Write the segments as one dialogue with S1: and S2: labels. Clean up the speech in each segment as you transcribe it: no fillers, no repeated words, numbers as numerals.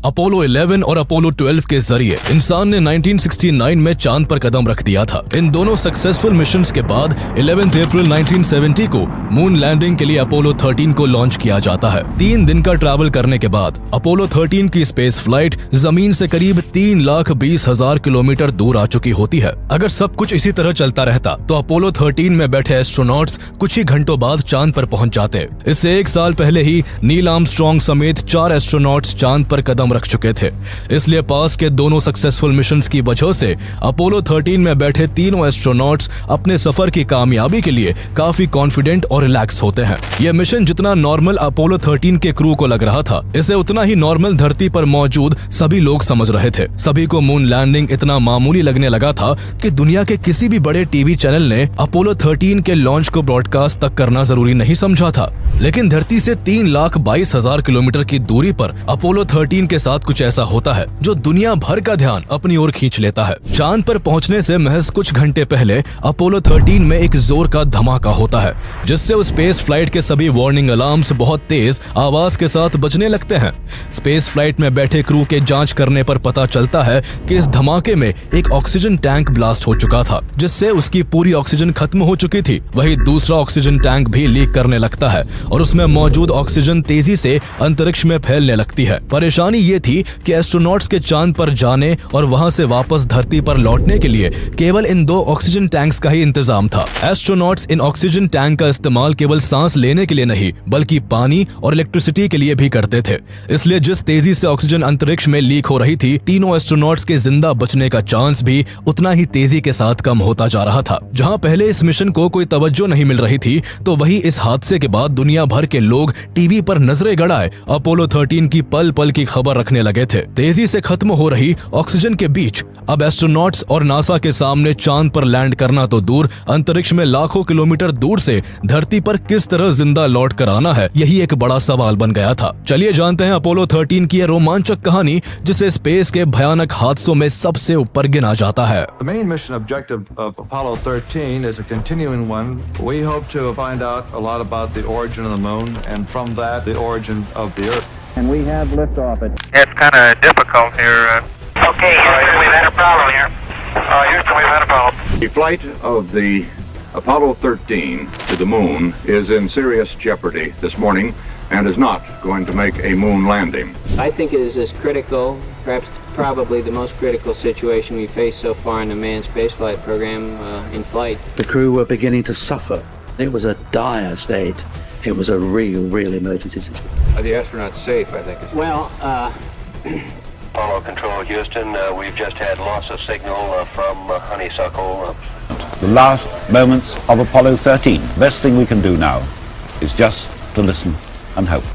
S1: Apollo 11 और Apollo 12 के जरिए इंसान ने 1969 में चांद पर कदम रख दिया था। इन दोनों सक्सेसफुल मिशंस के बाद 11 अप्रैल 1970 को मून लैंडिंग के लिए अपोलो 13 को लॉन्च किया जाता है। 3 दिन का ट्रैवल करने के बाद अपोलो 13 की स्पेस फ्लाइट जमीन से करीब 3,20,000 किलोमीटर दूर आ चुकी होती है। अगर सब कुछ इसी तरह चलता रहता तो अपोलो 13 में बैठे एस्ट्रोनॉट्स कुछ ही घंटों बाद चांद पर पहुंच जाते। इससे 1 साल पहले ही नील आर्मस्ट्रांग समेत 4 एस्ट्रोनॉट्स चांद पर कदम रख चुके थे। इसलिए पास के दोनों सक्सेसफुल मिशंस की वजह से अपोलो 13 में बैठे तीनों एस्ट्रोनॉट्स अपने सफर की कामयाबी के लिए काफी कॉन्फिडेंट और रिलैक्स होते हैं। यह मिशन जितना नॉर्मल अपोलो 13 के क्रू को लग रहा था, इसे उतना ही नॉर्मल धरती पर मौजूद सभी लोग समझ रहे थे। सभी को मून लैंडिंग इतना मामूली लगने लगा था कि दुनिया के किसी भी बड़े टीवी चैनल ने अपोलो 13 के लॉन्च को ब्रॉडकास्ट तक करना जरूरी नहीं समझा था। लेकिन धरती से 3,22,000 किलोमीटर की दूरी पर अपोलो 13 के साथ कुछ ऐसा होता है जो दुनिया भर का ध्यान अपनी ओर खींच लेता है। चांद पर पहुंचने से महज कुछ घंटे पहले अपोलो 13 में एक जोर का धमाका होता है, जिससे उस स्पेस फ्लाइट के सभी वार्निंग अलार्म्स बहुत तेज आवाज के साथ बजने लगते हैं। स्पेस फ्लाइट में बैठे क्रू के जांच करने पर पता चलता है कि इस धमाके में एक ऑक्सीजन टैंक ब्लास्ट हो चुका था, जिससे उसकी पूरी ऑक्सीजन खत्म हो चुकी थी। वहीं दूसरा ऑक्सीजन टैंक भी लीक करने लगता है और उसमें मौजूद ऑक्सीजन तेजी से अंतरिक्ष में फैलने लगती है। परेशानी ये थी कि एस्ट्रोनॉट्स के चांद पर जाने और वहां से वापस धरती पर लौटने के लिए केवल इन 2 ऑक्सीजन टैंक्स का ही इंतजाम था। एस्ट्रोनॉट्स इन ऑक्सीजन टैंक का इस्तेमाल केवल सांस लेने के लिए नहीं, बल्कि पानी और इलेक्ट्रिसिटी के लिए भी करते थे। इसलिए जिस तेजी से ऑक्सीजन अंतरिक्ष में लीक हो रही थी, तीनों एस्ट्रोनॉट्स के जिंदा बचने का चांस भी उतना ही तेजी के साथ कम होता जा रहा था। जहां पहले इस मिशन को कोई तवज्जो नहीं मिल रही थी, तो वही इस हादसे के बाद दुनिया भर के लोग टीवी पर नजरें गड़ाए अपोलो 13 की पल पल की खबर रखने लगे थे। तेजी से खत्म हो रही ऑक्सीजन के बीच अब एस्ट्रोनॉट्स और नासा के सामने चांद पर लैंड करना तो दूर, अंतरिक्ष में लाखों किलोमीटर दूर से धरती पर किस तरह जिंदा लौट कर आना है, यही एक बड़ा सवाल बन गया था। चलिए जानते हैं अपोलो 13 की यह रोमांचक कहानी, जिसे स्पेस के भयानक हादसों में सबसे ऊपर गिना जाता है।
S2: The main mission objective of Apollo 13 is a continuing one. We hope to find out a lot about the origin of the moon, and from that, the origin of the Earth.
S3: And we have liftoff.
S4: It's kind of difficult here.
S5: Okay, Houston, we've had a problem here.
S4: Houston, we've had a problem.
S6: The flight of the Apollo 13 to the moon is in serious jeopardy this morning and is not going to make a moon landing.
S7: I think it is as critical, perhaps probably the most critical situation we faced so far in the manned spaceflight program in flight.
S3: The crew were beginning to suffer. It was a dire state. It was a real emergency situation.
S6: Are the astronauts safe, I think?
S7: Well,
S4: Apollo Control, Houston, we've just had loss of signal from Honeysuckle.
S8: The last moments of Apollo 13. Best thing we can do now is just to listen and hope.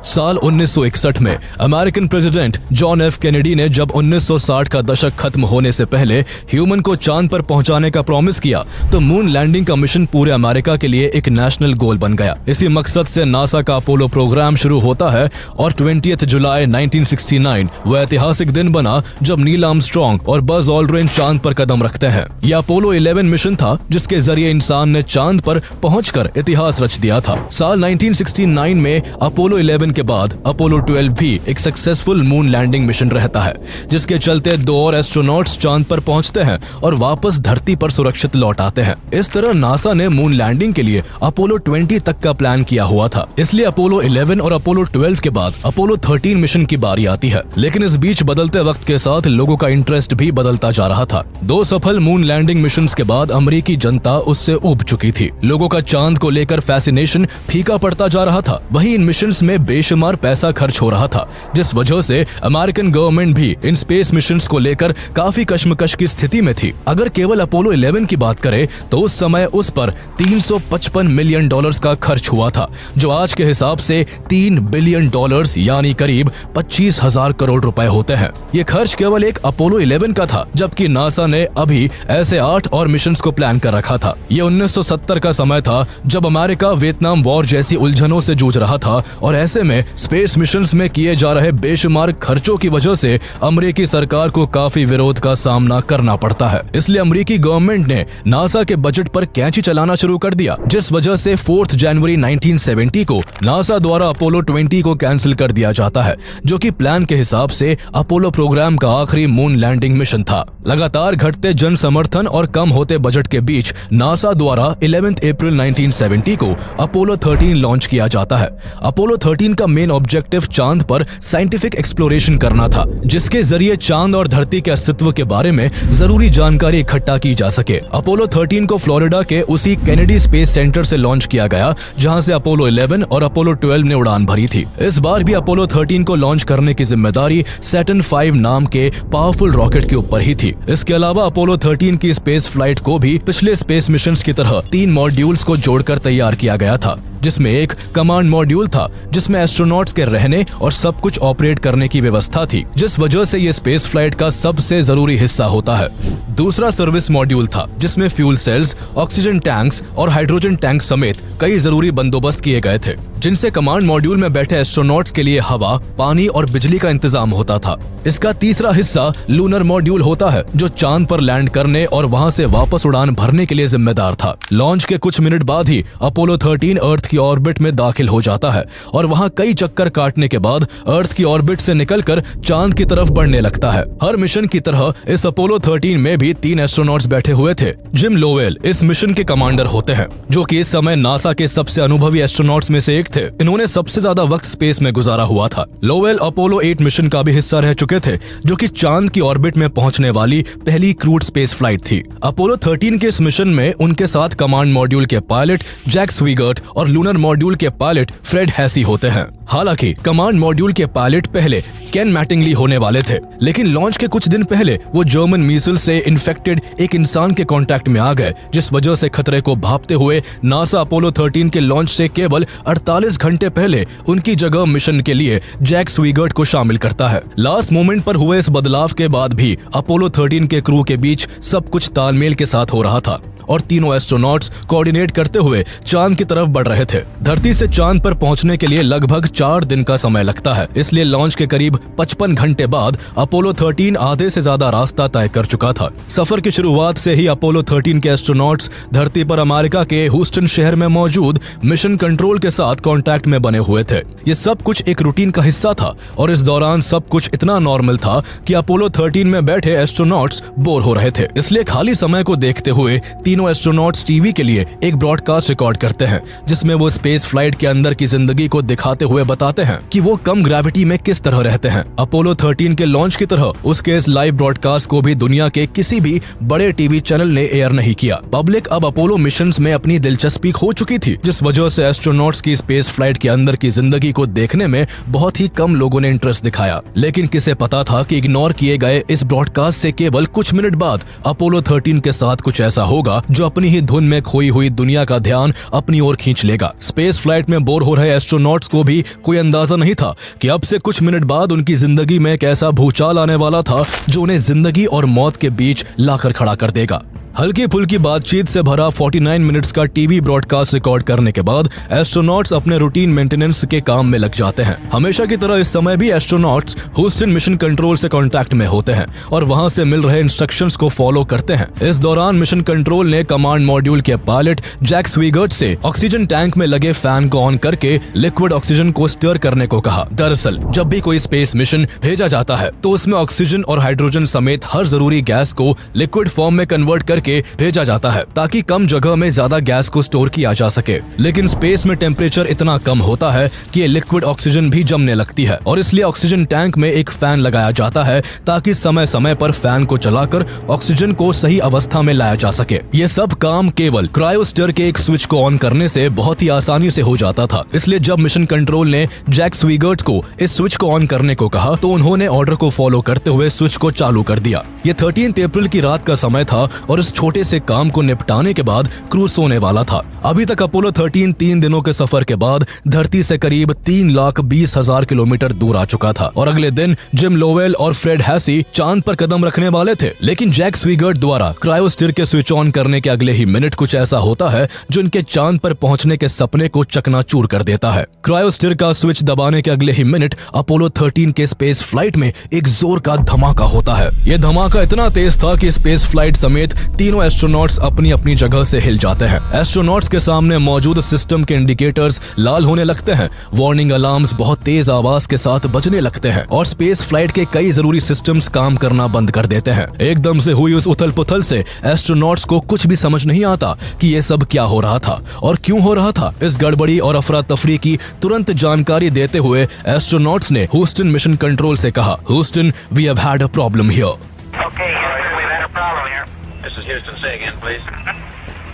S1: साल 1961 में American president John F Kennedy ने जब 1960 का दशक खत्म होने से पहले ह्यूमन को चांद पर पहुंचाने का प्रॉमिस किया, तो मून लैंडिंग का मिशन पूरे अमेरिका के लिए एक नेशनल गोल बन गया। इसी मकसद से नासा का अपोलो प्रोग्राम शुरू होता है और 20 जुलाई 1969 वह ऐतिहासिक दिन बना जब नील आर्मस्ट्रांग और बज ऑल्ड्रिन चांद पर कदम रखते हैं। यह अपोलो 11 मिशन था, जिसके जरिए इंसान ने चांद पर पहुंचकर इतिहास रच दिया था। साल 1969 में अपोलो 11 के बाद अपोलो 12 भी एक सक्सेसफुल मून लैंडिंग मिशन रहता है, जिसके चलते 2 और एस्ट्रोनॉट्स चांद पर पहुंचते हैं और वापस धरती पर सुरक्षित लौट आते हैं। इस तरह नासा ने मून लैंडिंग के लिए अपोलो 20 तक का प्लान किया हुआ था। इसलिए अपोलो 11 और अपोलो 12 के बाद अपोलो 13 मिशन की बारी आती है। लेकिन इस बीच बदलते वक्त के साथ लोगों का इंटरेस्ट भी बदलता जा रहा था। 2 सफल मून लैंडिंग मिशन के बाद अमेरिकी जनता उससे ऊब चुकी थी। लोगों का चांद को लेकर फैसिनेशन फीका पड़ता जा रहा था। वहीं इन मिशन में बेशुमार पैसा खर्च हो रहा था, जिस वजह से अमेरिकन गवर्नमेंट भी इन स्पेस मिशंस को लेकर काफी कश्मकश की स्थिति में थी। अगर केवल अपोलो 11 की बात करें तो उस समय उस पर $355 मिलियन का खर्च हुआ था, जो आज के हिसाब से $3 बिलियन यानी करीब 25,000 करोड़ रुपए होते हैं। ये खर्च केवल एक अपोलो 11 का था, जबकि नासा ने अभी ऐसे 8 और मिशंस को प्लान कर रखा था। ये 1970 का समय था, जब अमेरिका वियतनाम वॉर जैसी उलझनों से जूझ रहा था और ऐसे में स्पेस मिशंस में किए जा रहे बेशुमार खर्चों की वजह से अमेरिकी सरकार को काफी विरोध का सामना करना पड़ता है। इसलिए अमेरिकी गवर्नमेंट ने नासा के बजट पर कैंची चलाना शुरू कर दिया, जिस वजह से 4 जनवरी 1970 को नासा द्वारा अपोलो 20 को कैंसिल कर दिया जाता है, जो कि प्लान के हिसाब से अपोलो प्रोग्राम का आखिरी मून लैंडिंग मिशन था। लगातार घटते जन समर्थन और कम होते बजट के बीच नासा द्वारा 11 अप्रैल 1970 को अपोलो 13 लॉन्च किया जाता है। अपोलो 13 का मेन ऑब्जेक्टिव चांद पर साइंटिफिक एक्सप्लोरेशन करना था, जिसके जरिए चांद और धरती के अस्तित्व के बारे में जरूरी जानकारी इकट्ठा की जा सके। अपोलो 13 को फ्लोरिडा के उसी केनेडी स्पेस सेंटर से लॉन्च किया गया, जहां से अपोलो 11 और अपोलो 12 ने उड़ान भरी थी। इस बार भी अपोलो 13 को लॉन्च करने की जिम्मेदारी सैटर्न 5 नाम के पावरफुल रॉकेट के ऊपर ही थी। इसके अलावा अपोलो 13 की स्पेस फ्लाइट को भी पिछले स्पेस मिशंस की तरह 3 मॉड्यूल्स को जोड़कर तैयार किया गया था, जिसमें एक कमांड मॉड्यूल था जिसमें एस्ट्रोनॉट्स के रहने और सब कुछ ऑपरेट करने की व्यवस्था थी, जिस वजह से ये स्पेस फ्लाइट का सबसे जरूरी हिस्सा होता है। दूसरा सर्विस मॉड्यूल था जिसमें फ्यूल सेल्स, ऑक्सीजन टैंक्स और हाइड्रोजन टैंक समेत कई जरूरी बंदोबस्त किए गए थे, जिनसे कमांड मॉड्यूल में बैठे एस्ट्रोनॉट्स के लिए हवा, पानी और बिजली का इंतजाम होता था। इसका तीसरा हिस्सा लूनर मॉड्यूल होता है, जो चांद पर लैंड करने और वहां से वापस उड़ान भरने के लिए जिम्मेदार था। लॉन्च के कुछ मिनट बाद ही अपोलो 13 अर्थ की ऑर्बिट में दाखिल हो जाता है और वहां कई चक्कर काटने के बाद अर्थ की ऑर्बिट से निकलकर चांद की तरफ बढ़ने लगता है। हर मिशन की तरह इस अपोलो 13 में भी 3 एस्ट्रोनॉट्स बैठे हुए थे। जिम लोवेल इस मिशन के कमांडर होते हैं, जो कि इस समय नासा के सबसे अनुभवी एस्ट्रोनॉट्स में से एक थे। इन्होंने सबसे ज्यादा वक्त स्पेस में गुजारा हुआ था। लोवेल अपोलो 8 मिशन का भी हिस्सा रह चुके थे, जो कि चांद की ऑर्बिट में पहुंचने वाली पहली क्रूड स्पेस फ्लाइट थी। अपोलो 13 के इस मिशन में उनके साथ कमांड मॉड्यूल के पायलट जैक स्वीगर्ट और लूनर मॉड्यूल के पायलट फ्रेड हैसी होते हैं। हालांकि कमांड मॉड्यूल के पायलट पहले केन मैटिंगली होने वाले थे, लेकिन लॉन्च के कुछ दिन पहले वो जर्मन मीसल से इन्फेक्टेड एक इंसान के कांटेक्ट में आ गए, जिस वजह से खतरे को भांपते हुए नासा अपोलो 13 के लॉन्च से केवल 48 घंटे पहले उनकी जगह मिशन के लिए जैक स्वीगर्ट को शामिल करता है। लास्ट मोमेंट पर हुए इस बदलाव के बाद भी अपोलो 13 के क्रू के बीच सब कुछ तालमेल के साथ हो रहा था और तीनों एस्ट्रोनॉट्स कोऑर्डिनेट करते हुए चांद की तरफ बढ़ रहे थे। धरती से चांद पर पहुंचने के लिए लगभग 4 दिन का समय लगता है, इसलिए लॉन्च के करीब 55 घंटे बाद अपोलो 13 आधे से ज्यादा रास्ता तय कर चुका था। सफर की शुरुआत से ही अपोलो 13 के एस्ट्रोनॉट्स धरती पर अमेरिका के ह्यूस्टन शहर में मौजूद मिशन कंट्रोल के साथ कांटेक्ट में बने हुए थे। ये सब कुछ एक रूटीन का हिस्सा था और इस दौरान सब कुछ इतना नॉर्मल था कि अपोलो 13 में बैठे एस्ट्रोनॉट्स बोर हो रहे थे। इसलिए खाली समय को देखते हुए तीनों एस्ट्रोनॉट्स टीवी के लिए एक ब्रॉडकास्ट रिकॉर्ड करते हैं, जिसमें वो स्पेस फ्लाइट के अंदर की जिंदगी को दिखाते हुए बताते हैं कि वो कम ग्रेविटी में किस तरह रहते हैं। अपोलो 13 के लॉन्च की तरह उसके इस लाइव ब्रॉडकास्ट को भी दुनिया के किसी भी बड़े टीवी चैनल ने एयर नहीं किया। पब्लिक अब अपोलो मिशंस में अपनी दिलचस्पी खो चुकी थी, जिस वजह से एस्ट्रोनॉट्स की स्पेस फ्लाइट के अंदर की जिंदगी को देखने में बहुत ही कम लोगों ने इंटरेस्ट दिखाया। लेकिन किसे पता था कि इग्नोर किए गए इस ब्रॉडकास्ट से केवल कुछ मिनट बाद अपोलो 13 के साथ कुछ ऐसा होगा जो अपनी ही धुन में खोई हुई दुनिया का ध्यान अपनी ओर खींच लेगा। स्पेस फ्लाइट में बोर हो रहे एस्ट्रोनॉट्स को भी कोई अंदाजा नहीं था कि अब से कुछ मिनट बाद उनकी जिंदगी में एक ऐसा भूचाल आने वाला था जो उन्हें जिंदगी और मौत के बीच लाकर खड़ा कर देगा। हल्की फुल्की बातचीत से भरा 49 मिनट्स का टीवी ब्रॉडकास्ट रिकॉर्ड करने के बाद एस्ट्रोनॉट्स अपने रूटीन मेंटेनेंस के काम में लग जाते हैं। हमेशा की तरह इस समय भी एस्ट्रोनॉट्स ह्यूस्टन मिशन कंट्रोल से कांटेक्ट में होते हैं और वहां से मिल रहे इंस्ट्रक्शंस को फॉलो करते हैं। इस दौरान मिशन कंट्रोल ने कमांड मॉड्यूल के पायलट जैक स्वीगर्ट से ऑक्सीजन टैंक में लगे फैन को ऑन करके लिक्विड ऑक्सीजन को स्टर करने को कहा। दरअसल जब भी कोई स्पेस मिशन भेजा जाता है तो उसमें ऑक्सीजन और हाइड्रोजन समेत हर जरूरी गैस को लिक्विड फॉर्म में कन्वर्ट करके भेजा जाता है, ताकि कम जगह में ज्यादा गैस को स्टोर किया जा सके। लेकिन स्पेस में टेम्परेचर इतना कम होता है कि ये लिक्विड ऑक्सीजन भी जमने लगती है और इसलिए ऑक्सीजन टैंक में एक फैन लगाया जाता है, ताकि समय समय पर फैन को चलाकर ऑक्सीजन को सही अवस्था में लाया जा सके। ये सब काम केवल क्रायोस्टर के एक स्विच को ऑन करने से बहुत ही आसानी से हो जाता था। इसलिए जब मिशन कंट्रोल ने जैक स्वीगर्ट को इस स्विच को ऑन करने को कहा तो उन्होंने ऑर्डर को फॉलो करते हुए स्विच को चालू कर दिया। ये 13 अप्रैल की रात का समय था और इस छोटे से काम को निपटाने के बाद क्रू सोने वाला था। अभी तक अपोलो 13 3 दिनों के सफर के बाद धरती से करीब 3,20,000 किलोमीटर दूर आ चुका था और अगले दिन जिम लोवेल और फ्रेड हैसी चांद पर कदम रखने वाले थे। लेकिन जैक स्वीगर्ट द्वारा क्रायोस्फीयर के स्विच ऑन करने के अगले ही मिनट कुछ ऐसा होता है जो इनके चांद पर पहुंचने के सपने को चकनाचूर कर देता है। क्रायोस्फीयर का स्विच दबाने के अगले ही मिनट अपोलो 13 के स्पेस फ्लाइट में एक जोर का धमाका होता है। यह धमाका इतना तेज था कि स्पेस फ्लाइट समेत तीनों एस्ट्रोनॉट्स अपनी अपनी जगह से हिल जाते हैं। एस्ट्रोनॉट्स के सामने मौजूद सिस्टम के इंडिकेटर्स लाल होने लगते हैं, वार्निंग अलार्म्स बहुत तेज आवाज के साथ बजने लगते हैं और स्पेस फ्लाइट के कई जरूरी सिस्टम्स काम करना बंद कर देते हैं। एकदम से हुई उस उथल पुथल से एस्ट्रोनॉट्स को कुछ भी समझ नहीं आता कि ये सब क्या हो रहा था और क्यों हो रहा था। इस गड़बड़ी और अफरा तफरी की तुरंत जानकारी देते हुए एस्ट्रोनॉट्स ने ह्यूस्टन मिशन कंट्रोल से कहा, Houston, we have had a problem here.
S5: Okay, Houston, we've had a problem here.
S4: This is Houston. Say again, please.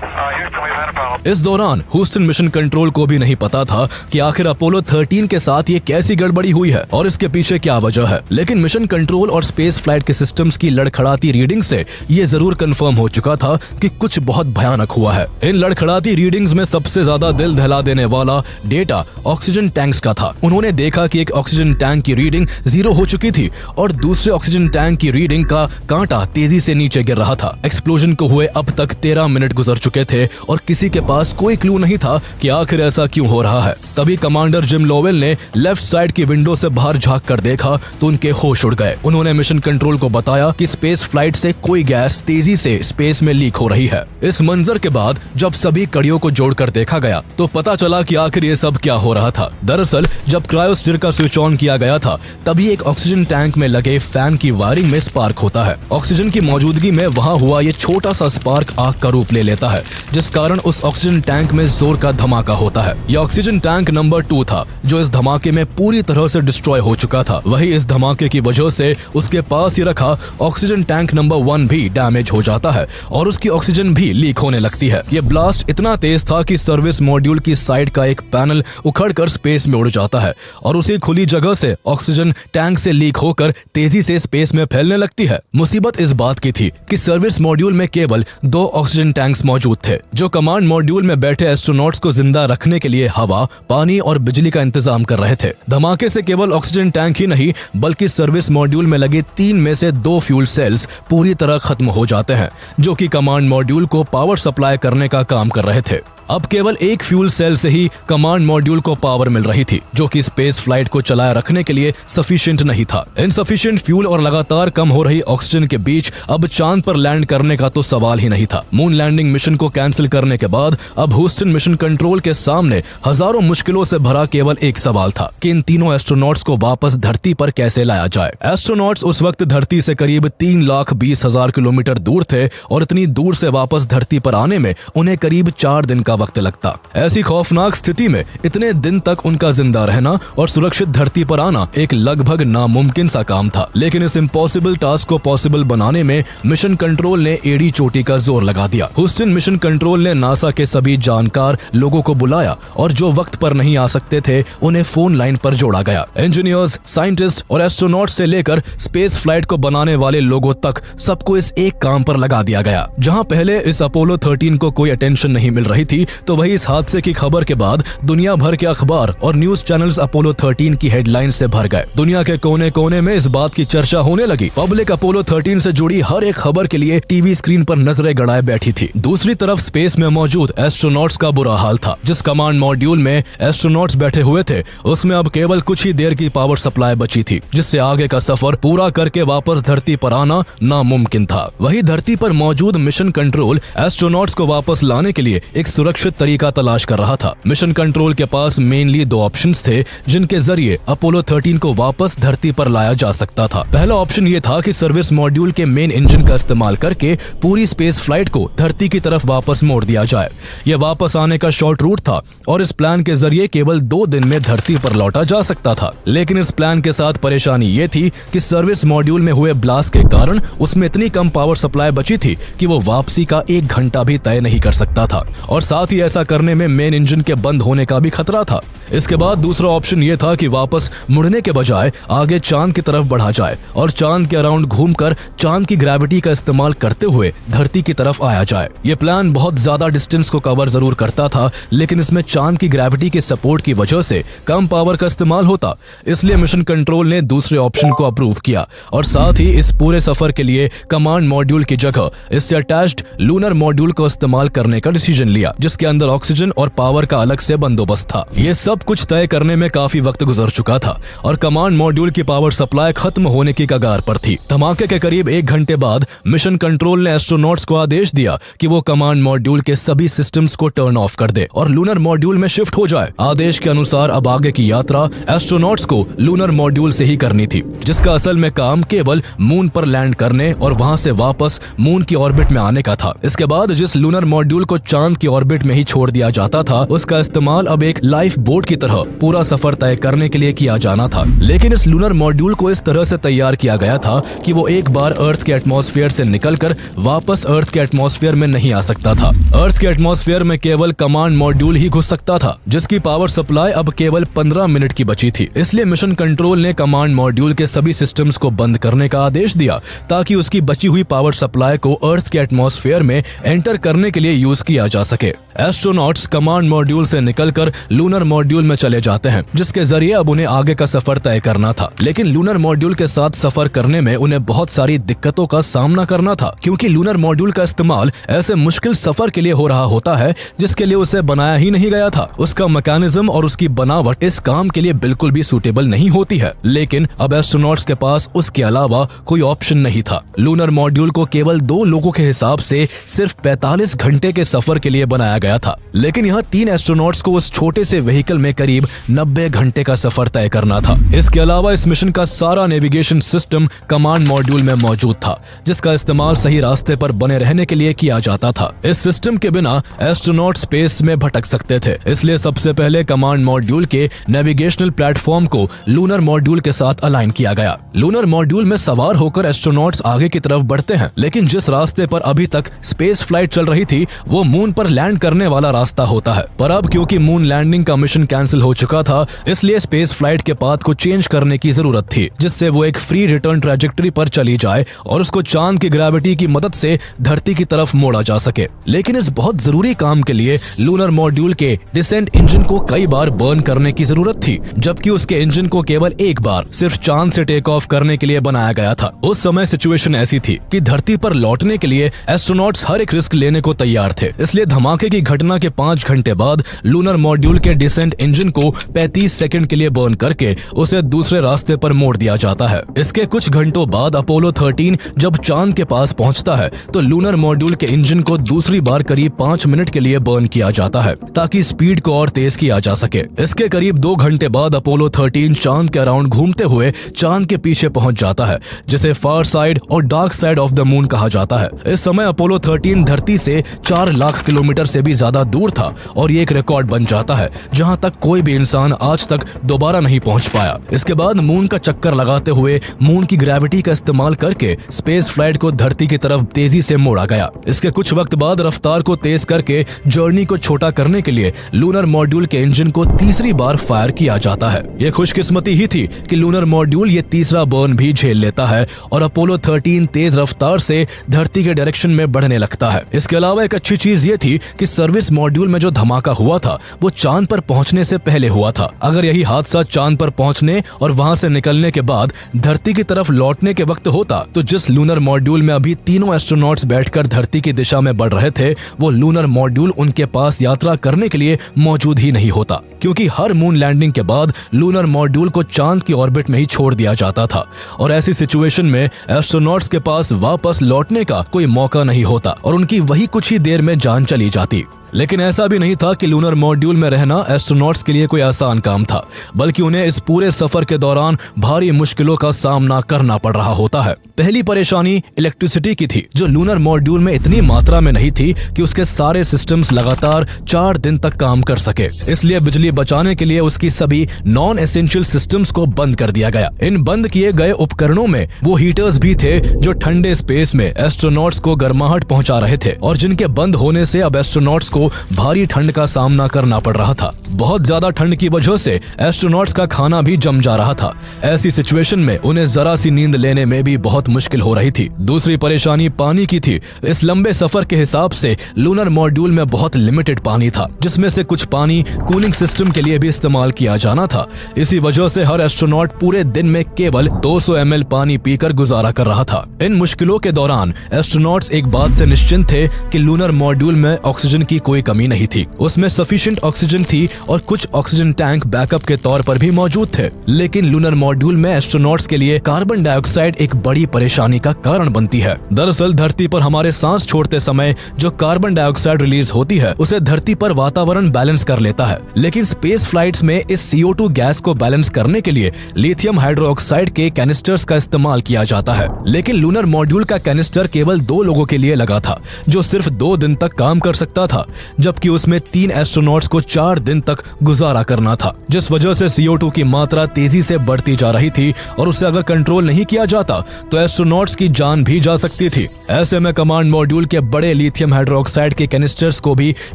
S5: Houston, we've had a problem.
S1: इस दौरान ह्यूस्टन मिशन कंट्रोल को भी नहीं पता था कि आखिर अपोलो 13 के साथ ये कैसी गड़बड़ी हुई है और इसके पीछे क्या वजह है। लेकिन मिशन कंट्रोल और स्पेस फ्लाइट के सिस्टम्स की लड़खड़ाती रीडिंग से ये जरूर कंफर्म हो चुका था कि कुछ बहुत भयानक हुआ है। इन लड़खड़ाती रीडिंग्स में सबसे ज्यादा दिल दहला देने वाला डेटा ऑक्सीजन टैंक्स का था। उन्होंने देखा कि एक ऑक्सीजन टैंक की रीडिंग 0 हो चुकी थी और दूसरे ऑक्सीजन टैंक की रीडिंग का कांटा तेजी से नीचे गिर रहा था। एक्सप्लोजन को हुए अब तक 13 मिनट गुजर चुके थे और किसी के पास कोई क्लू नहीं था कि आखिर ऐसा क्यों हो रहा है। तभी कमांडर जिम लोवेल ने लेफ्ट साइड की विंडो से बाहर झांक कर देखा तो उनके होश उड़ गए। उन्होंने मिशन कंट्रोल को बताया कि स्पेस फ्लाइट से कोई गैस तेजी से स्पेस में लीक हो रही है। इस मंजर के बाद जब सभी कड़ियों को जोड़कर देखा गया तो पता चला कि आखिर ये सब क्या हो रहा था। दरअसल जब क्रायोस्फीयर का स्विच ऑन किया गया था तभी एक ऑक्सीजन टैंक में लगे फैन की वायरिंग में स्पार्क होता है। ऑक्सीजन की मौजूदगी में वहां हुआ ये छोटा सा स्पार्क आग का रूप ले लेता है, जिस कारण उस ऑक्सीजन टैंक में जोर का धमाका होता है। यह ऑक्सीजन टैंक नंबर 2 था जो इस धमाके में पूरी तरह से डिस्ट्रॉय हो चुका था। वही इस धमाके की वजह से उसके पास ही रखा ऑक्सीजन टैंक नंबर 1 भी डैमेज हो जाता है और उसकी ऑक्सीजन भी लीक होने लगती है। यह ब्लास्ट इतना तेज था कि सर्विस मॉड्यूल की साइड का एक पैनल उखड़कर स्पेस में उड़ जाता है और उसी खुली जगह से ऑक्सीजन टैंक से लीक होकर तेजी से स्पेस में फैलने लगती है। मुसीबत इस बात की थी कि सर्विस मॉड्यूल में केवल 2 ऑक्सीजन टैंक्स मौजूद थे जो कमांड मॉड्यूल में बैठे एस्ट्रोनॉट्स को जिंदा रखने के लिए हवा, पानी और बिजली का इंतजाम कर रहे थे। धमाके से केवल ऑक्सीजन टैंक ही नहीं बल्कि सर्विस मॉड्यूल में लगे 3 में से 2 फ्यूल सेल्स पूरी तरह खत्म हो जाते हैं जो कि कमांड मॉड्यूल को पावर सप्लाई करने का काम कर रहे थे। अब केवल एक फ्यूल सेल से ही कमांड मॉड्यूल को पावर मिल रही थी जो कि स्पेस फ्लाइट को चलाए रखने के लिए सफिशिएंट नहीं था। इनसफिशिएंट फ्यूल और लगातार कम हो रही ऑक्सीजन के बीच अब चांद पर लैंड करने का तो सवाल ही नहीं था। मून लैंडिंग मिशन को कैंसिल करने के बाद अब ह्यूस्टन मिशन कंट्रोल के सामने हजारों मुश्किलों से भरा केवल एक सवाल था कि इन तीनों एस्ट्रोनॉट्स को वापस धरती पर कैसे लाया जाए। एस्ट्रोनॉट्स उस वक्त धरती से करीब 3,20,000 किलोमीटर दूर थे और इतनी दूर से वापस धरती पर आने में उन्हें करीब 4 दिन का वक्त लगता। ऐसी खौफनाक स्थिति में इतने दिन तक उनका जिंदा रहना और सुरक्षित धरती पर आना एक लगभग नामुमकिन सा काम था। लेकिन इस इम्पॉसिबल टास्क को पॉसिबल बनाने में मिशन कंट्रोल ने एड़ी चोटी का जोर लगा दिया। ह्यूस्टन मिशन कंट्रोल ने नासा के सभी जानकार लोगों को बुलाया और जो वक्त पर नहीं आ सकते थे उन्हें फोन लाइन पर जोड़ा गया। इंजीनियर्स, साइंटिस्ट और एस्ट्रोनॉट से लेकर स्पेस फ्लाइट को बनाने वाले लोगों तक सबको इस एक काम पर लगा दिया गया। जहां पहले इस अपोलो 13 को कोई अटेंशन नहीं मिल रही थी तो वही इस हादसे की खबर के बाद दुनिया भर के अखबार और न्यूज चैनल्स अपोलो 13 की हेडलाइन से भर गए। दुनिया के कोने कोने में इस बात की चर्चा होने लगी। पब्लिक अपोलो 13 से जुड़ी हर एक खबर के लिए टीवी स्क्रीन पर नजरें गड़ाए बैठी थी। दूसरी तरफ स्पेस में मौजूद एस्ट्रोनॉट्स का बुरा हाल था। जिस कमांड मॉड्यूल में एस्ट्रोनॉट्स बैठे हुए थे उसमें अब केवल कुछ ही देर की पावर सप्लाई बची थी जिससे आगे का सफर पूरा करके वापस धरती पर आना नामुमकिन था। वही धरती पर मौजूद मिशन कंट्रोल एस्ट्रोनॉट्स को वापस लाने के लिए एक सुरक्षित तरीका तलाश कर रहा था। मिशन कंट्रोल के पास मेनली 2 ऑप्शंस थे जिनके जरिए अपोलो 13 को वापस धरती पर लाया जा सकता था। पहला ऑप्शन ये था कि सर्विस मॉड्यूल के मेन इंजन का इस्तेमाल करके पूरी स्पेस फ्लाइट को धरती की तरफ वापस मोड़ दिया जाए। यह वापस आने का शॉर्ट रूट था और इस प्लान के जरिए केवल 2 दिन में धरती पर लौटा जा सकता था। लेकिन इस प्लान के साथ परेशानी ये थी कि सर्विस मॉड्यूल में हुए ब्लास्ट के कारण उसमें इतनी कम पावर सप्लाई बची थी कि वो वापसी का 1 घंटा भी तय नहीं कर सकता था और साथ ही ऐसा करने में मेन इंजन के बंद होने का भी खतरा था। इसके बाद दूसरा ऑप्शन ये था कि वापस मुड़ने के बजाय आगे चांद की तरफ बढ़ा जाए और चांद के अराउंड घूमकर चांद की ग्रेविटी का इस्तेमाल करते हुए धरती की तरफ आया जाए। ये प्लान बहुत ज्यादा डिस्टेंस को कवर जरूर करता था, लेकिन इसमें चांद की ग्रेविटी के सपोर्ट की वजह से कम पावर का इस्तेमाल होता, इसलिए मिशन कंट्रोल ने दूसरे ऑप्शन को अप्रूव किया और साथ ही इस पूरे सफर के लिए कमांड मॉड्यूल की जगह इससे अटैच्ड लूनर मॉड्यूल को इस्तेमाल करने का डिसीजन लिया, जिसके अंदर ऑक्सीजन और पावर का अलग से बंदोबस्त था। ये सब कुछ तय करने में काफी वक्त गुजर चुका था और कमांड मॉड्यूल की पावर सप्लाई खत्म होने की कगार पर थी। धमाके के करीब 1 घंटे बाद मिशन कंट्रोल ने एस्ट्रोनॉट्स को आदेश दिया कि वो कमांड मॉड्यूल के सभी सिस्टम्स को टर्न ऑफ कर दे और लूनर मॉड्यूल में शिफ्ट हो जाए। आदेश के अनुसार अब आगे की यात्रा एस्ट्रोनॉट्स को लूनर मॉड्यूल से ही करनी थी, जिसका असल में काम केवल मून पर लैंड करने और वहां से वापस मून की ऑर्बिट में आने का था। इसके बाद जिस लूनर मॉड्यूल को चांद की ऑर्बिट में ही छोड़ दिया जाता था, उसका इस्तेमाल अब एक लाइफ बोट की तरह पूरा सफर तय करने के लिए किया जाना था। लेकिन इस लूनर मॉड्यूल को इस तरह से तैयार किया गया था कि वो एक बार अर्थ के एटमॉस्फेयर से निकलकर वापस अर्थ के एटमॉस्फेयर में नहीं आ सकता था। अर्थ के एटमॉस्फेयर में केवल कमांड मॉड्यूल ही घुस सकता था, जिसकी पावर सप्लाई अब केवल 15 मिनट की बची थी। इसलिए मिशन कंट्रोल ने कमांड मॉड्यूल के सभी सिस्टम्स को बंद करने का आदेश दिया ताकि उसकी बची हुई पावर सप्लाई को अर्थ के एटमॉस्फेयर में एंटर करने के लिए यूज किया जा सके। एस्ट्रोनॉट्स कमांड मॉड्यूल से निकलकर लूनर मॉड्यूल में चले जाते हैं, जिसके जरिए अब उन्हें आगे का सफर तय करना था। लेकिन लूनर मॉड्यूल के साथ सफर करने में उन्हें बहुत सारी दिक्कतों का सामना करना था, क्योंकि लूनर मॉड्यूल का इस्तेमाल ऐसे मुश्किल सफर के लिए हो रहा होता है जिसके लिए उसे बनाया ही नहीं गया था। उसका मैकेनिज्म और उसकी बनावट इस काम के लिए बिल्कुल भी सूटेबल नहीं होती है। लेकिन अब एस्ट्रोनॉट्स के पास उसके अलावा कोई ऑप्शन नहीं था। लूनर मॉड्यूल को केवल 2 लोगों के हिसाब से सिर्फ 45 घंटे के सफर के लिए बनाया गया था, लेकिन यहाँ 3 एस्ट्रोनॉट्स को उस छोटे से व्हीकल में करीब 90 घंटे का सफर तय करना था। इसके अलावा इस मिशन का सारा नेविगेशन सिस्टम कमांड मॉड्यूल में मौजूद था, जिसका इस्तेमाल सही रास्ते पर बने रहने के लिए किया जाता था। इस सिस्टम के बिना एस्ट्रोनॉट स्पेस में भटक सकते थे, इसलिए सबसे पहले कमांड मॉड्यूल के नेविगेशनल प्लेटफॉर्म को लूनर मॉड्यूल के साथ अलाइन किया गया। लूनर मॉड्यूल में सवार होकर एस्ट्रोनॉट्स आगे की तरफ बढ़ते हैं, लेकिन जिस रास्ते पर अभी तक स्पेस फ्लाइट चल रही थी वो मून पर लैंड करने वाला रास्ता होता है। पर अब क्योंकि मून लैंडिंग का मिशन कैंसिल हो चुका था, इसलिए स्पेस फ्लाइट के पाथ को चेंज करने की जरूरत थी, जिससे वो एक फ्री रिटर्न ट्रैजेक्टरी पर चली जाए और उसको चांद की ग्रेविटी की मदद से धरती की तरफ मोड़ा जा सके। लेकिन इस बहुत जरूरी काम के लिए लूनर मॉड्यूल के डिसेंट इंजन को कई बार बर्न करने की जरूरत थी, जबकि उसके इंजन को केवल एक बार सिर्फ चांद से टेक ऑफ करने के लिए बनाया गया था। उस समय सिचुएशन ऐसी थी कि धरती पर लौटने के लिए एस्ट्रोनॉट्स हर एक रिस्क लेने को तैयार थे। इसलिए धमाके की घटना के 5 घंटे बाद लूनर मॉड्यूल के डिसेंट इंजन को 35 सेकंड के लिए बर्न करके उसे दूसरे रास्ते पर मोड़ दिया जाता है। इसके कुछ घंटों बाद अपोलो 13 जब चांद के पास पहुंचता है तो लूनर मॉड्यूल के इंजन को दूसरी बार करीब 5 मिनट के लिए बर्न किया जाता है ताकि स्पीड को और तेज किया जा सके। इसके करीब 2 घंटे बाद अपोलो 13 चांद के अराउंड घूमते हुए चांद के पीछे पहुंच जाता है, जिसे फार साइड और dark side of the moon कहा जाता है। इस समय अपोलो 13 धरती से 4 लाख किलोमीटर से भी ज्यादा दूर था और ये एक रिकॉर्ड बन जाता है जहां तक कोई भी इंसान आज तक दोबारा नहीं पहुंच पाया। इसके बाद मून का चक्कर लगाते हुए मून की ग्रेविटी का इस्तेमाल करके स्पेस फ्लाइट को धरती की तरफ तेजी से मोड़ा गया। इसके कुछ वक्त बाद रफ्तार को तेज करके जर्नी को छोटा करने के लिए लूनर मॉड्यूल के इंजन को तीसरी बार फायर किया जाता है। ये खुशकिस्मती ही थी कि लूनर मॉड्यूल ये तीसरा बर्न भी झेल लेता है और अपोलो 13 तेज रफ्तार से धरती के डायरेक्शन में बढ़ने लगता है। इसके अलावा एक अच्छी चीज ये थी कि सर्विस मॉड्यूल में जो धमाका हुआ था वो चांद पर पहुंचने से पहले हुआ था। अगर यही हादसा चांद पर पहुंचने और वहां से निकलने के बाद धरती की तरफ लौटने के वक्त होता तो जिस लूनर मॉड्यूल में अभी तीनों एस्ट्रोनॉट्स बैठकर धरती की दिशा में बढ़ रहे थे वो लूनर मॉड्यूल उनके पास यात्रा करने के लिए मौजूद ही नहीं होता, क्योंकि हर मून लैंडिंग के बाद लूनर मॉड्यूल को चांद की ऑर्बिट में ही छोड़ दिया जाता था और ऐसी सिचुएशन में एस्ट्रोनॉट्स के पास वापस लौटने का कोई मौका नहीं होता और उनकी वही कुछ ही देर में जान चली जाती। लेकिन ऐसा भी नहीं था कि लूनर मॉड्यूल में रहना एस्ट्रोनॉट्स के लिए कोई आसान काम था, बल्कि उन्हें इस पूरे सफर के दौरान भारी मुश्किलों का सामना करना पड़ रहा होता है। पहली परेशानी इलेक्ट्रिसिटी की थी, जो लूनर मॉड्यूल में इतनी मात्रा में नहीं थी कि उसके सारे सिस्टम्स लगातार 4 दिन तक काम कर सके। इसलिए बिजली बचाने के लिए उसकी सभी नॉन एसेंशियल सिस्टम्स को बंद कर दिया गया। इन बंद किए गए उपकरणों में वो हीटर्स भी थे जो ठंडे स्पेस में एस्ट्रोनॉट्स को गर्माहट पहुंचा रहे थे और जिनके बंद होने से अब एस्ट्रोनॉट्स को को भारी ठंड का सामना करना पड़ रहा था। बहुत ज्यादा ठंड की वजह से एस्ट्रोनॉट्स का खाना भी जम जा रहा था। ऐसी सिचुएशन में उन्हें जरा सी नींद लेने में भी बहुत मुश्किल हो रही थी। दूसरी परेशानी पानी की थी। इस लंबे सफर के हिसाब से लूनर मॉड्यूल में बहुत लिमिटेड पानी था, जिसमें से कुछ पानी कूलिंग सिस्टम के लिए भी इस्तेमाल किया जाना था। इसी वजह से हर एस्ट्रोनॉट पूरे दिन में केवल 200 ml पानी पीकर गुजारा कर रहा था। इन मुश्किलों के दौरान एस्ट्रोनॉट्स एक बात से निश्चिंत थे कि लूनर मॉड्यूल में ऑक्सीजन की कोई कमी नहीं थी। उसमें सफिशिएंट ऑक्सीजन थी और कुछ ऑक्सीजन टैंक बैकअप के तौर पर भी मौजूद थे। लेकिन लूनर मॉड्यूल में एस्ट्रोनॉट्स के लिए कार्बन डाइऑक्साइड एक बड़ी परेशानी का कारण बनती है। दरअसल धरती पर हमारे सांस छोड़ते समय जो कार्बन डाइऑक्साइड रिलीज होती है, उसे धरती पर वातावरण बैलेंस कर लेता है। लेकिन स्पेस फ्लाइट्स में इस CO2 गैस को बैलेंस करने के लिए लिथियम हाइड्रोक्साइड के कैनिस्टर्स का इस्तेमाल किया जाता है। लेकिन लूनर मॉड्यूल का कैनिस्टर केवल 2 लोगों के लिए लगा था, जो सिर्फ 2 दिन तक काम कर सकता था, जबकि उसमें 3 एस्ट्रोनॉट्स को 4 दिन तक गुजारा करना था, जिस वजह से CO2 की मात्रा तेजी से बढ़ती जा रही थी और उसे अगर कंट्रोल नहीं किया जाता तो एस्ट्रोनॉट्स की जान भी जा सकती थी। ऐसे में कमांड मॉड्यूल के बड़े लिथियम हाइड्रोक्साइड के कैनिस्टर्स को भी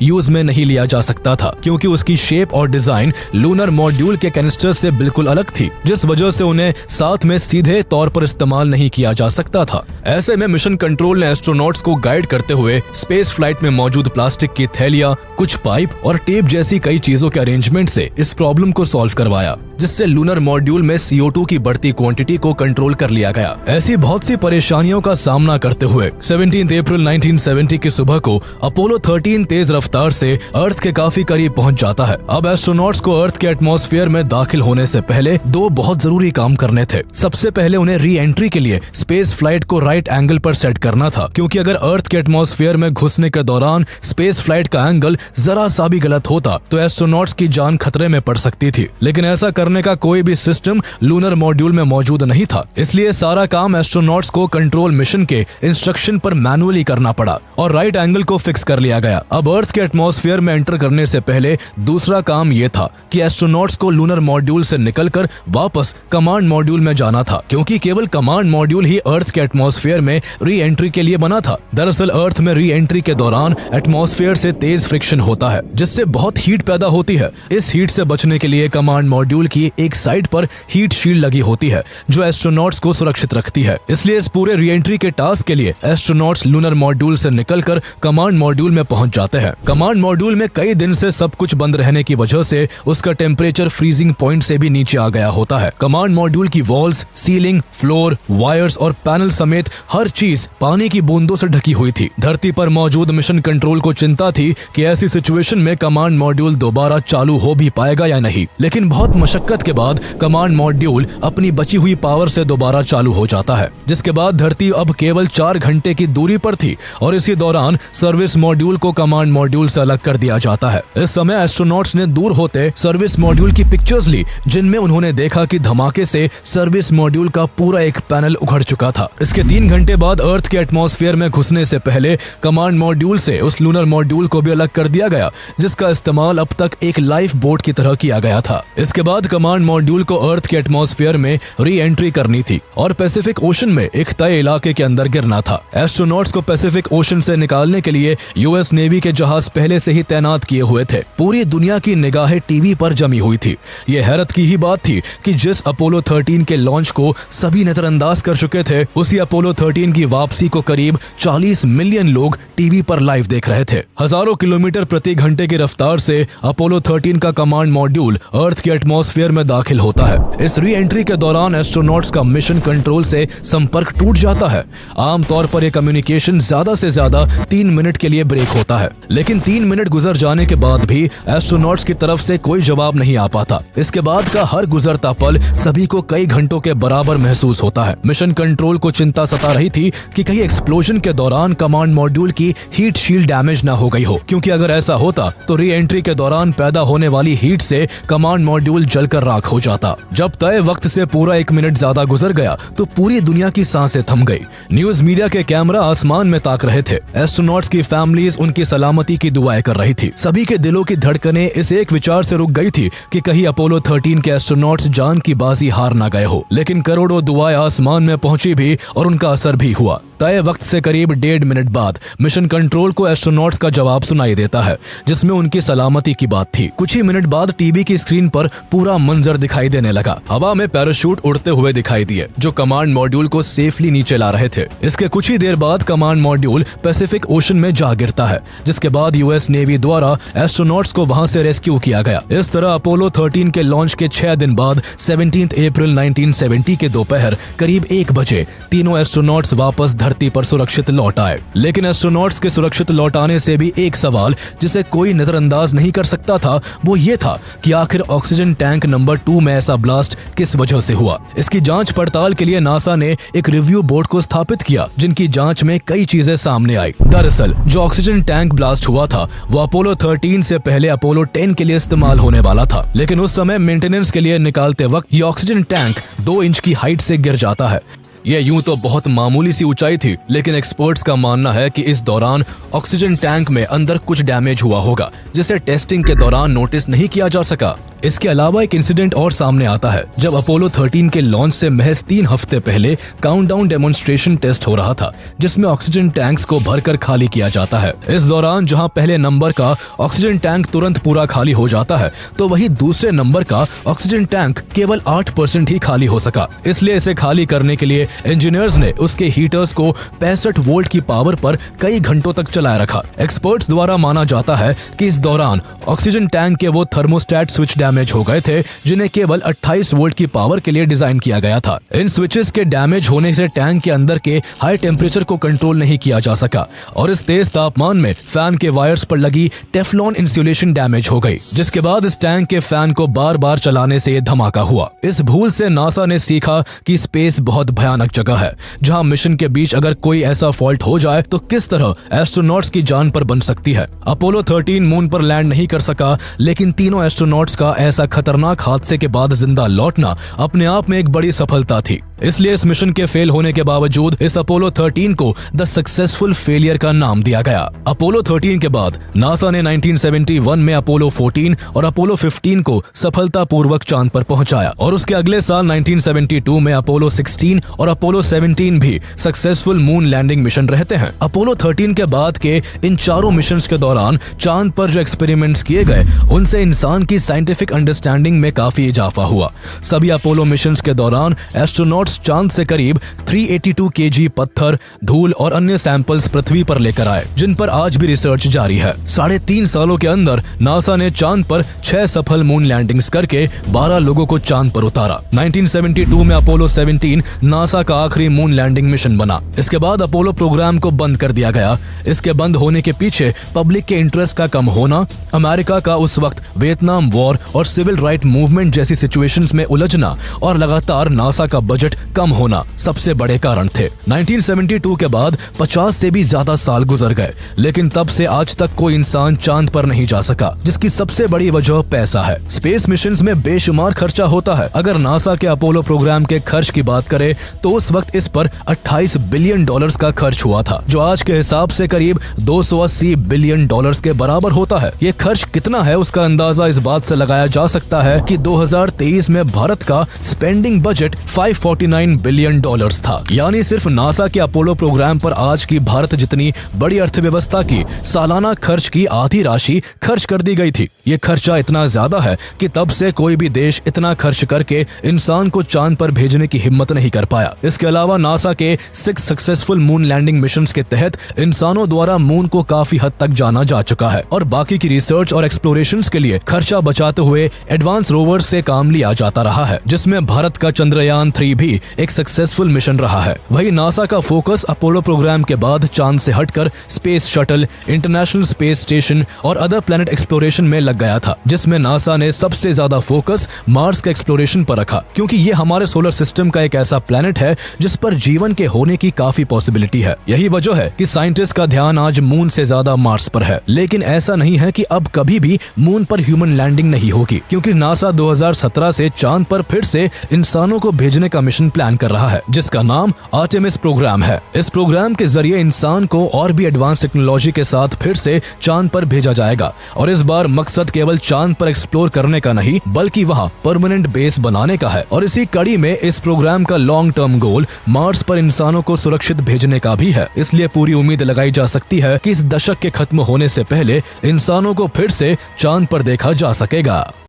S1: यूज में नहीं लिया जा सकता था, क्योंकि उसकी शेप और डिजाइन लूनर मॉड्यूल के कैनिस्टर्स से बिल्कुल अलग थी, जिस वजह से उन्हें साथ में सीधे तौर पर इस्तेमाल नहीं किया जा सकता था। ऐसे में मिशन कंट्रोल ने एस्ट्रोनॉट्स को गाइड करते हुए स्पेस फ्लाइट में मौजूद प्लास्टिक की थैलियां, कुछ पाइप और टेप जैसी कई चीजों के अरेंजमेंट से इस प्रॉब्लम को सॉल्व करवाया, जिससे लूनर मॉड्यूल में CO2 की बढ़ती क्वांटिटी को कंट्रोल कर लिया गया। ऐसी बहुत सी परेशानियों का सामना करते हुए 17 अप्रैल 1970 की सुबह को अपोलो 13 तेज रफ्तार से अर्थ के काफी करीब पहुंच जाता है। अब एस्ट्रोनॉट्स को अर्थ के एटमॉस्फेयर में दाखिल होने से पहले 2 बहुत जरूरी काम करने थे। सबसे पहले उन्हें री एंट्री के लिए स्पेस फ्लाइट को राइट एंगल पर सेट करना था, क्योंकि अगर अर्थ के एटमॉस्फेयर में घुसने के दौरान स्पेस फ्लाइट का एंगल जरा सा भी गलत होता तो एस्ट्रोनॉट्स की जान खतरे में पड़ सकती थी। लेकिन ऐसा करने का कोई भी सिस्टम लूनर मॉड्यूल में मौजूद नहीं था, इसलिए सारा काम एस्ट्रोनॉट्स को कंट्रोल मिशन के इंस्ट्रक्शन पर मैनुअली करना पड़ा और राइट एंगल को फिक्स कर लिया गया। अब अर्थ के एटमॉस्फेयर में एंटर करने से पहले दूसरा काम यह था कि एस्ट्रोनॉट्स को लूनर मॉड्यूल से निकलकर वापस कमांड मॉड्यूल में जाना था, क्योंकि केवल कमांड मॉड्यूल ही अर्थ के एटमॉस्फेयर में री एंट्री के लिए बना था। दरअसल अर्थ में री एंट्री के दौरान एटमॉस्फेयर से तेज फ्रिक्शन होता है, जिससे बहुत हीट पैदा होती है। इस हीट से बचने के लिए कमांड मॉड्यूल की एक साइड पर हीट शील्ड लगी होती है, जो एस्ट्रोनॉट्स को सुरक्षित रखती है। इसलिए इस पूरे री एंट्री के टास्क के लिए एस्ट्रोनॉट्स लूनर मॉड्यूल से निकलकर कमांड मॉड्यूल में पहुंच जाते हैं। कमांड मॉड्यूल में कई दिन से सब कुछ बंद रहने की वजह से उसका टेम्परेचर फ्रीजिंग पॉइंट से भी नीचे आ गया होता है। कमांड मॉड्यूल की वॉल्स, सीलिंग, फ्लोर, वायर्स और पैनल समेत हर चीज पानी की बूंदों से ढकी हुई थी। धरती पर मौजूद मिशन कंट्रोल को चिंता थी कि ऐसी सिचुएशन में कमांड मॉड्यूल दोबारा चालू हो भी पाएगा या नहीं। लेकिन बहुत मशक्कत के बाद कमांड मॉड्यूल अपनी बची हुई पावर से दोबारा चालू हो जाता है, जिसके बाद धरती अब केवल 4 घंटे की दूरी पर थी और इसी दौरान सर्विस मॉड्यूल को कमांड मॉड्यूल से अलग कर दिया जाता है। इस समय एस्ट्रोनॉट्स ने दूर होते सर्विस मॉड्यूल की पिक्चर्स ली, जिनमें उन्होंने देखा कि धमाके से सर्विस मॉड्यूल का पूरा एक पैनल उखड़ चुका था। इसके 3 घंटे बाद अर्थ के एटमॉस्फेयर में घुसने से पहले कमांड मॉड्यूल से उस लूनर मॉड्यूल को भी अलग कर दिया गया, जिसका इस्तेमाल अब तक एक लाइफ बोट की तरह किया गया था। इसके बाद कमांड मॉड्यूल को अर्थ के एटमॉस्फेयर में री एंट्री करनी थी और पैसिफिक ओशन में एक तय इलाके के अंदर गिरना था। एस्ट्रोनॉट्स को पैसिफिक ओशन से निकालने के लिए यूएस नेवी के जहाज पहले से ही तैनात किए हुए थे। पूरी दुनिया की निगाहें टीवी पर जमी हुई थी। ये हैरत की ही बात थी कि जिस अपोलो 13 के लॉन्च को सभी नजरअंदाज कर चुके थे, उसी अपोलो 13 की वापसी को करीब 40 मिलियन लोग टीवी पर लाइव देख रहे थे। हजारों किलोमीटर प्रति घंटे की रफ्तार से अपोलो 13 का कमांड मॉड्यूल अर्थ के एटमॉस्फेयर में दाखिल होता है। इस री एंट्री के दौरान एस्ट्रोनॉट्स का मिशन कंट्रोल से संपर्क टूट जाता है। आमतौर पर यह कम्युनिकेशन ज्यादा से ज्यादा 3 मिनट के लिए ब्रेक होता है, लेकिन 3 मिनट गुजर जाने के बाद भी एस्ट्रोनॉट्स की तरफ से कोई जवाब नहीं आ पाता। इसके बाद का हर गुजरता पल सभी को कई घंटों के बराबर महसूस होता है। मिशन कंट्रोल को चिंता सता रही थी कि कहीं एक्सप्लोजन के दौरान कमांड मॉड्यूल की हीट शील्ड डैमेज ना हो गई हो, क्योंकि अगर ऐसा होता तो री एंट्री के दौरान पैदा होने वाली हीट से कमांड मॉड्यूल जलकर राख हो जाता। जब तय वक्त से पूरा 1 मिनट ज्यादा गुजर गया तो पूरी दुनिया की सांसें थम गई। न्यूज मीडिया के कैमरा आसमान में ताक रहे थे। एस्ट्रोनॉट्स की फैमिलीज उनकी सलामती की दुआएं कर रही थी। सभी के दिलों की धड़कनें इस एक विचार से रुक गई थी कि कहीं अपोलो 13 के एस्ट्रोनॉट्स जान की बाजी हार ना गए हो। लेकिन करोड़ों दुआएं आसमान में पहुंची भी और उनका असर भी हुआ। तय वक्त से करीब 1.5 मिनट बाद मिशन कंट्रोल को एस्ट्रोनॉट्स का जवाब जवाब सुनाई देता है जिसमें उनकी सलामती की बात थी। कुछ ही मिनट बाद टीवी की स्क्रीन पर पूरा मंजर दिखाई देने लगा। हवा में पैराशूट उड़ते हुए दिखाई दिए जो कमांड मॉड्यूल को सेफली नीचे ला रहे थे। इसके कुछ ही देर बाद कमांड मॉड्यूल पैसिफिक ओशन में जा गिरता है, जिसके बाद यूएस नेवी द्वारा एस्ट्रोनॉट्स को वहां से रेस्क्यू किया गया। इस तरह अपोलो 13 के लॉन्च के 6 दिन बाद 17 अप्रैल 1970 के दोपहर करीब 1 बजे तीनों एस्ट्रोनॉट्स वापस धरती पर सुरक्षित लौट आए। लेकिन एस्ट्रोनॉट्स के सुरक्षित लौट आने से भी एक सवाल जिसे कोई नजरअंदाज नहीं कर सकता था वो ये था कि आखिर ऑक्सीजन टैंक नंबर 2 में ऐसा ब्लास्ट किस वजह से हुआ। इसकी जांच पड़ताल के लिए नासा ने एक रिव्यू बोर्ड को स्थापित किया जिनकी जांच में कई चीजें सामने आई। दरअसल जो ऑक्सीजन टैंक ब्लास्ट हुआ था वो अपोलो 13 से पहले अपोलो 10 के लिए इस्तेमाल होने वाला था, लेकिन उस समय मेंटेनेंस के लिए निकालते वक्त ये ऑक्सीजन टैंक 2 इंच की हाइट से गिर जाता है। यह यूं तो बहुत मामूली सी ऊंचाई थी, लेकिन एक्सपर्ट्स का मानना है कि इस दौरान ऑक्सीजन टैंक में अंदर कुछ डैमेज हुआ होगा जिसे टेस्टिंग के दौरान नोटिस नहीं किया जा सका। इसके अलावा एक इंसिडेंट और सामने आता है जब अपोलो 13 के लॉन्च से महज 3 हफ्ते पहले काउंटडाउन डेमोन्स्ट्रेशन टेस्ट हो रहा था जिसमें ऑक्सीजन टैंक्स को भरकर खाली किया जाता है। इस दौरान जहां पहले नंबर का ऑक्सीजन टैंक तुरंत पूरा खाली हो जाता है तो वहीं दूसरे नंबर का ऑक्सीजन टैंक केवल 8% ही खाली हो सका। इसलिए इसे खाली करने के लिए इंजीनियर्स ने उसके हीटर्स को 65 वोल्ट की पावर पर कई घंटों तक चलाए रखा। एक्सपर्ट्स द्वारा माना जाता है कि इस दौरान ऑक्सीजन टैंक के वो थर्मोस्टेट स्विच डैमेज हो गए थे जिन्हें केवल 28 वोल्ट की पावर के लिए डिजाइन किया गया था। इन स्विचेस के डैमेज होने से टैंक के अंदर के हाई टेम्परेचर को कंट्रोल नहीं किया जा सका और इस तेज तापमान में फैन के वायर्स पर लगी टेफ्लॉन इंसुलेशन डैमेज हो गई, जिसके बाद इस टैंक के फैन को बार बार चलाने से धमाका हुआ। इस भूल से नासा ने सीखा कि स्पेस बहुत भयानक जगह है जहां मिशन के बीच अगर कोई ऐसा फॉल्ट हो जाए तो किस तरह एस्ट्रोनॉट्स की जान पर बन सकती है। अपोलो 13 मून पर लैंड नहीं कर सका, लेकिन तीनों एस्ट्रोनॉट्स का ऐसा खतरनाक हादसे के बाद जिंदा लौटना अपने आप में एक बड़ी सफलता थी। इसलिए इस मिशन के फेल होने के बावजूद इस अपोलो 13 को द सक्सेसफुल फेलियर का नाम दिया गया। अपोलो 13 के बाद नासा ने 1971 में अपोलो 14 और अपोलो 15 को सफलतापूर्वक चांद पर पहुंचाया और उसके अगले साल 1972 में अपोलो 16 और अपोलो 17 भी सक्सेसफुल मून लैंडिंग मिशन रहते हैं। अपोलो 13 के बाद के इन चारों मिशंस के दौरान चांद पर जो एक्सपेरिमेंट्स किए गए उनसे इंसान की साइंटिफिक अंडरस्टैंडिंग में काफी इजाफा हुआ। सभी अपोलो मिशंस के दौरान एस्ट्रोनॉट्स चांद से करीब 382 केजी पत्थर, धूल और अन्य सैंपल्स पृथ्वी पर लेकर आए, जिन पर आज भी रिसर्च जारी है। 3.5 सालों के अंदर नासा ने चांद पर 6 सफल मून लैंडिंग्स करके 12 लोगों को चांद पर उतारा। 1972 में अपोलो 17 नासा का आखिरी मून लैंडिंग मिशन बना। इसके बाद अपोलो प्रोग्राम को बंद कर दिया गया। इसके बंद होने के पीछे पब्लिक के इंटरेस्ट का कम होना, अमेरिका का उस वक्त वियतनाम वॉर और सिविल राइट मूवमेंट जैसी सिचुएशंस में उलझना और लगातार नासा का बजट कम होना सबसे बड़े कारण थे। 1972 के बाद 50 से भी ज्यादा साल गुजर गए, लेकिन तब से आज तक कोई इंसान चांद पर नहीं जा सका, जिसकी सबसे बड़ी वजह पैसा है। स्पेस मिशंस में बेशुमार खर्चा होता है। अगर नासा के अपोलो प्रोग्राम के खर्च की बात करें तो उस वक्त इस पर $28 बिलियन का खर्च हुआ था, जो आज के हिसाब से करीब $280 बिलियन के बराबर होता है। ये खर्च कितना है उसका अंदाजा इस बात से लगाया जा सकता है कि 2023 में भारत का स्पेंडिंग बजट $549 बिलियन था। यानी सिर्फ नासा के अपोलो प्रोग्राम पर आज की भारत जितनी बड़ी अर्थव्यवस्था की सालाना खर्च की आधी राशि खर्च कर दी गई थी। ये खर्चा इतना ज्यादा है कि तब से कोई भी देश इतना खर्च करके इंसान को चांद पर भेजने की हिम्मत नहीं कर पाया। इसके अलावा नासा के 6 सक्सेसफुल मून लैंडिंग मिशंस के तहत इंसानों द्वारा मून को काफी हद तक जाना जा चुका है और बाकी की रिसर्च और एक्सप्लोरेशंस के लिए खर्चा बचाते हुए एडवांस रोवर्स से काम लिया जाता रहा है, जिसमें भारत का चंद्रयान 3 भी एक सक्सेसफुल मिशन रहा है। वही नासा का फोकस अपोलो प्रोग्राम के बाद चांद से हटकर space shuttle, international space station और अदर प्लैनेट एक्सप्लोरेशन में लग गया था, जिसमें नासा ने सबसे ज्यादा फोकस मार्स के एक्सप्लोरेशन पर रखा, क्योंकि ये हमारे सोलर सिस्टम का एक ऐसा प्लैनेट है जिस पर जीवन के होने की काफी पॉसिबिलिटी है। यही वजह है कि साइंटिस्ट का ध्यान आज मून से ज्यादा मार्स पर है। लेकिन ऐसा नहीं है कि अब कभी भी मून पर ह्यूमन लैंडिंग नहीं होगी, क्योंकि नासा 2017 से चांद पर फिर से इंसानों को भेजने का मिशन मिशन प्लान कर रहा है जिसका नाम आर्टेमिस प्रोग्राम है। इस प्रोग्राम के जरिए इंसान को और भी एडवांस टेक्नोलॉजी के साथ फिर से चांद पर भेजा जाएगा और इस बार मकसद केवल चांद पर एक्सप्लोर करने का नहीं बल्कि वहां परमानेंट बेस बनाने का है। और इसी कड़ी में इस प्रोग्राम का लॉन्ग टर्म गोल मार्स पर इंसानों को सुरक्षित भेजने का भी है। इसलिए पूरी उम्मीद लगाई जा सकती है कि इस दशक के खत्म होने से पहले इंसानों को फिर से चांद पर देखा जा सकेगा।